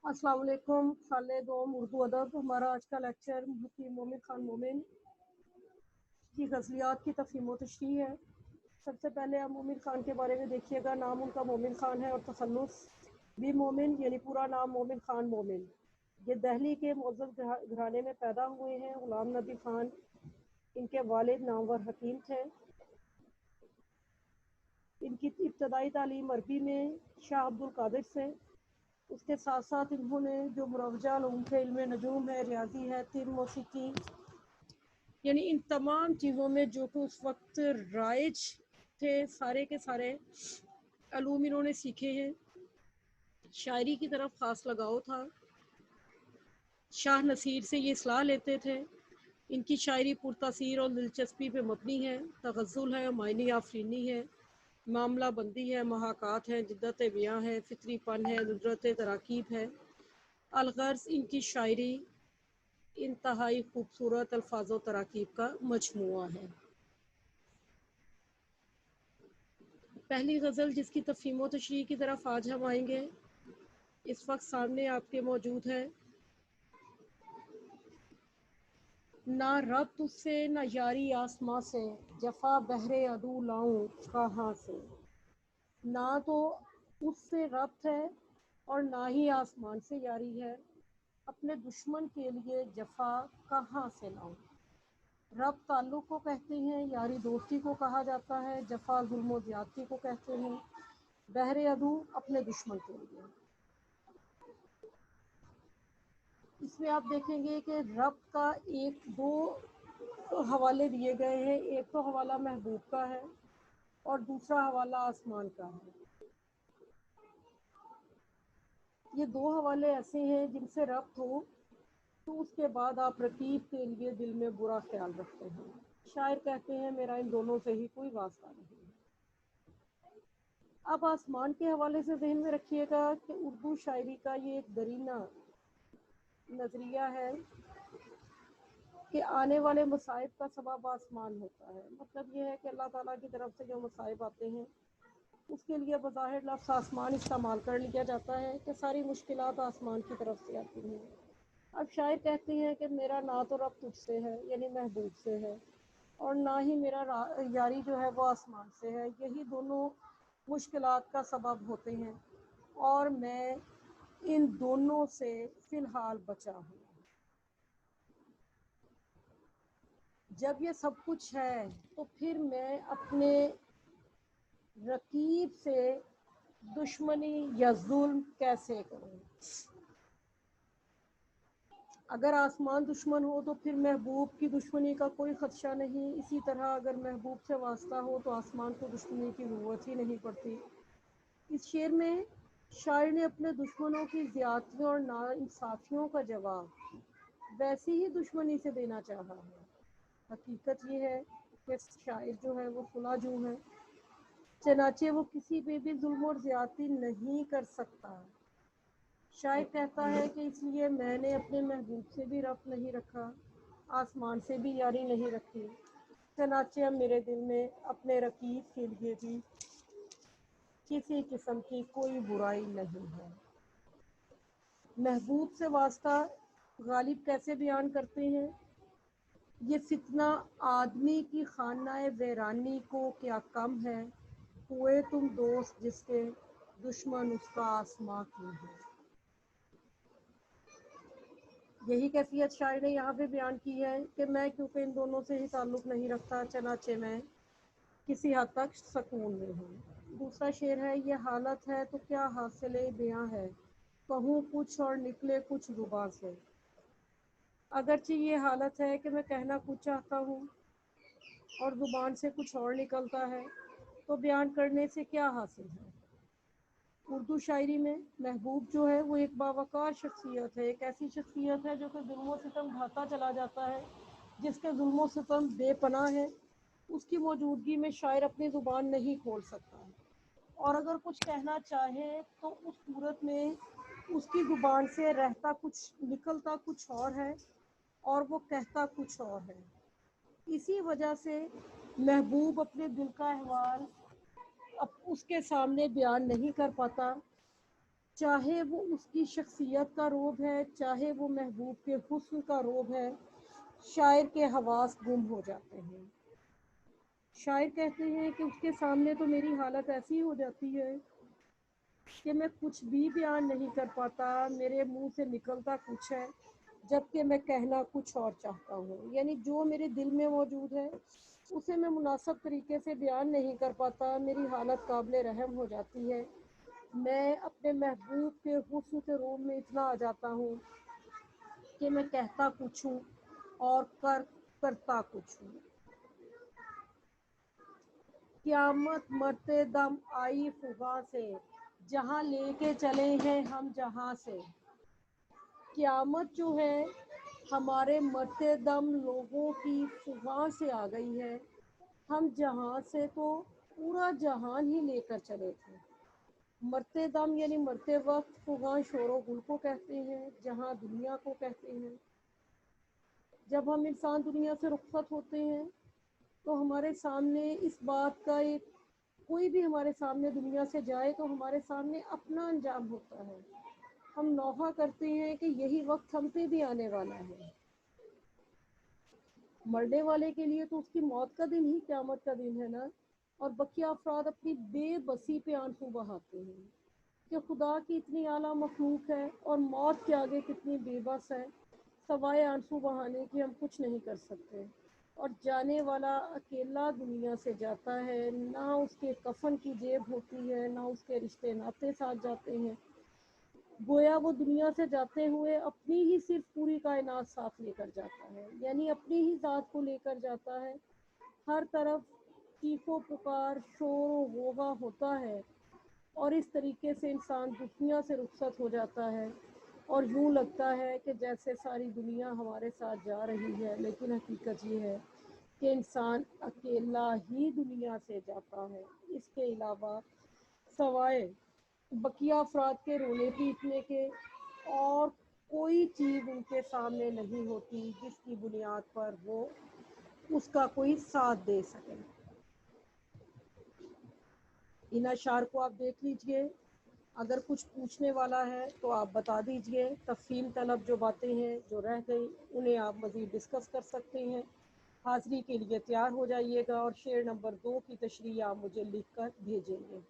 अस्सलाम वालेकुम। साल दोम उर्दू अदब। हमारा आज का लेक्चर मुफ्ती मोमिन खान मोमिन की गज़लियात की तफ़हीम व तशरीह है। सबसे पहले आप मोमिन खान के बारे में देखिएगा। नाम उनका मोमिन खान है और तखल्लुस भी मोमिन, यानी पूरा नाम मोमिन खान मोमिन। ये दिल्ली के मुअज़्ज़ज़ घराने में पैदा हुए हैं। ग़ुलाम नबी खान इनके वालिद नामवर हकीम थे। इनकी इब्तदाई तालीम अरबी में शाह अब्दुल कादिर से, उसके साथ साथ इन्होंने जो मुरवजा उलूम थे, इल्म नजूम है, रियाजी है, तीर मौसीकी, यानी इन तमाम चीज़ों में जो कि उस वक्त राइज थे, सारे के सारे अलूम इन्होंने सीखे हैं। शायरी की तरफ ख़ास लगाव था। शाह नसीर से ये सलाह लेते थे। इनकी शायरी पुरतासीर और दिलचस्पी पे मबनी है। तगज़्ज़ुल है, मायनी आफरीनी है, मामला बंदी है, महाकात है, जिद्दत बियाँ है, फितरीपन है, नुज़रत तराकीब है। अलगर्ज़ इनकी शायरी इंतहाई खूबसूरत अल्फाज़ तराकीब का मजमुआ है। पहली गज़ल जिसकी तफ़हीम व तशरीह की तरफ आज हम आएंगे, इस वक्त सामने आपके मौजूद है। ना रब तुझसे न यारी आसमां से, जफ़ा बहरे अदू लाऊं कहाँ से। ना तो उससे रब्त है और ना ही आसमान से यारी है, अपने दुश्मन के लिए जफ़ा कहाँ से लाऊं। रब ताल्लुक़ को कहते हैं, यारी दोस्ती को कहा जाता है, जफ़ा जुल्म व ज़्यादती को कहते हैं, बहरे अदू अपने दुश्मन के लिए। इसमें आप देखेंगे कि रब का एक दो हवाले दिए गए हैं। एक तो हवाला महबूब का है और दूसरा हवाला आसमान का है। ये दो हवाले ऐसे हैं जिनसे रब्त हो तो उसके बाद आप रकीब के लिए दिल में बुरा ख्याल रखते हैं। शायर कहते हैं मेरा इन दोनों से ही कोई वास्ता नहीं। अब आसमान के हवाले से ज़हन में रखिएगा कि उर्दू शायरी का ये एक दरीना नज़रिया है कि आने वाले मसाइब का सबब आसमान होता है। मतलब ये है कि अल्लाह ताला की तरफ से जो मसाइब आते हैं उसके लिए बज़ाहिर लफ्ज़ आसमान इस्तेमाल कर लिया जाता है कि सारी मुश्किलात आसमान की तरफ से आती हैं। अब शायर कहते हैं कि मेरा ना तो रब तुझसे है, यानी महबूब से है, और ना ही मेरा यारी जो है वो आसमान से है। यही दोनों मुश्किलात का सबब होते हैं और मैं इन दोनों से फ़िलहाल बचा हूँ। जब ये सब कुछ है तो फिर मैं अपने रकीब से दुश्मनी या जुल्म कैसे करूँ। अगर आसमान दुश्मन हो तो फिर महबूब की दुश्मनी का कोई ख़दशा नहीं। इसी तरह अगर महबूब से वास्ता हो तो आसमान को दुश्मनी की ज़रूरत ही नहीं पड़ती। इस शेर में शायर ने अपने दुश्मनों की ज़्यादतियों और नाइंसाफ़ियों का जवाब वैसी ही दुश्मनी से देना चाहा है। हकीकत ये है कि शायर जो है वो सुलहजू है, चनाचे वो किसी पे भी जुल्म और ज़्यादती नहीं कर सकता। शायर कहता है कि इसलिए मैंने अपने महबूब से भी रब्त नहीं रखा, आसमान से भी यारी नहीं रखी, चनाचे अब मेरे दिल में अपने रकीब के लिए भी किसी किस्म की कोई बुराई नहीं है। महबूब से वास्ता गालिब कैसे बयान करते हैं, ये फितना आदमी की खानाए वैरानी को क्या कम है, हुए तुम दोस्त जिसके दुश्मन उसका आसमां क्यों है। यही कैफियत शायर ने यहाँ पे बयान की है कि मैं क्योंकि इन दोनों से ही ताल्लुक़ नहीं रखता, चनाचे मैं किसी हद तक सकून में हूँ। दूसरा शेर है, ये हालत है तो क्या हासिले बयां है, कहूँ कुछ और निकले कुछ ज़ुबां से। अगरचे ये हालत है कि मैं कहना कुछ चाहता हूँ और ज़ुबान से कुछ और निकलता है, तो बयान करने से क्या हासिल है। उर्दू शायरी में महबूब जो है वो एक बावकार शख्सियत है। एक ऐसी शख्सियत है जो कि जुल्म सितम ढाता चला जाता है, जिसके जुल्म सितम बेपनाह है। उसकी मौजूदगी में शायर अपनी ज़ुबान नहीं खोल सकता, और अगर कुछ कहना चाहे तो उस सूरत में उसकी ज़ुबान से रहता कुछ, निकलता कुछ और है और वो कहता कुछ और है। इसी वजह से महबूब अपने दिल का अहवाल अब उसके सामने बयान नहीं कर पाता, चाहे वो उसकी शख्सियत का रोब है, चाहे वो महबूब के हुस्न का रोब है, शायर के हवास गुम हो जाते हैं। शायर कहते हैं कि उसके सामने तो मेरी हालत ऐसी हो जाती है कि मैं कुछ भी बयान नहीं कर पाता, मेरे मुंह से निकलता कुछ है जबकि मैं कहना कुछ और चाहता हूँ। यानी जो मेरे दिल में मौजूद है उसे मैं मुनासिब तरीके से बयान नहीं कर पाता, मेरी हालत काबिल रहम हो जाती है। मैं अपने महबूब के हुस्न के रूम में इतना आ जाता हूँ कि मैं कहता कुछ हूँ और करता कुछ हूँ। क़यामत मरते दम आई फुगा से, जहाँ लेके चले हैं हम जहाँ से। क़यामत जो है हमारे मरते दम लोगों की फुगा से आ गई है। हम जहाँ से तो पूरा जहान ही लेकर चले थे। मरते दम यानी मरते वक्त, फुगा शोरो गुल को कहते हैं, जहाँ दुनिया को कहते हैं। जब हम इंसान दुनिया से रुखसत होते हैं तो हमारे सामने इस बात का एक, कोई भी हमारे सामने दुनिया से जाए तो हमारे सामने अपना अंजाम होता है। हम नौहा करते हैं कि यही वक्त हम पे भी आने वाला है। मरने वाले के लिए तो उसकी मौत का दिन ही क़यामत का दिन है ना। और बकिया अफराद अपनी बेबसी पे आंसू बहाते हैं कि खुदा की इतनी आला मखलूक है और मौत के आगे कितनी बेबस है, सवाए आंसू बहाने की हम कुछ नहीं कर सकते। और जाने वाला अकेला दुनिया से जाता है, ना उसके कफन की जेब होती है, ना उसके रिश्ते नाते साथ जाते हैं। गोया वो दुनिया से जाते हुए अपनी ही सिर्फ पूरी कायनात साथ लेकर जाता है, यानी अपनी ही ज़ात को लेकर जाता है। हर तरफ चीखो पुकार, शोर वोगा होता है और इस तरीके से इंसान दुनिया से रुखसत हो जाता है और यूँ लगता है कि जैसे सारी दुनिया हमारे साथ जा रही है, लेकिन हकीकत ये है कि इंसान अकेला ही दुनिया से जाता है। इसके अलावा सवाए बकिया अफराद के रोने पीटने के और कोई चीज़ उनके सामने नहीं होती जिसकी बुनियाद पर वो उसका कोई साथ दे सके। इन अशार को आप देख लीजिए, अगर कुछ पूछने वाला है तो आप बता दीजिए। तफसील तलब जो बातें हैं जो रह गई उन्हें आप मज़ीद डिस्कस कर सकते हैं। हाज़िरी के लिए तैयार हो जाइएगा और शेर नंबर 2 की तशरीह आप मुझे लिख कर भेजेंगे।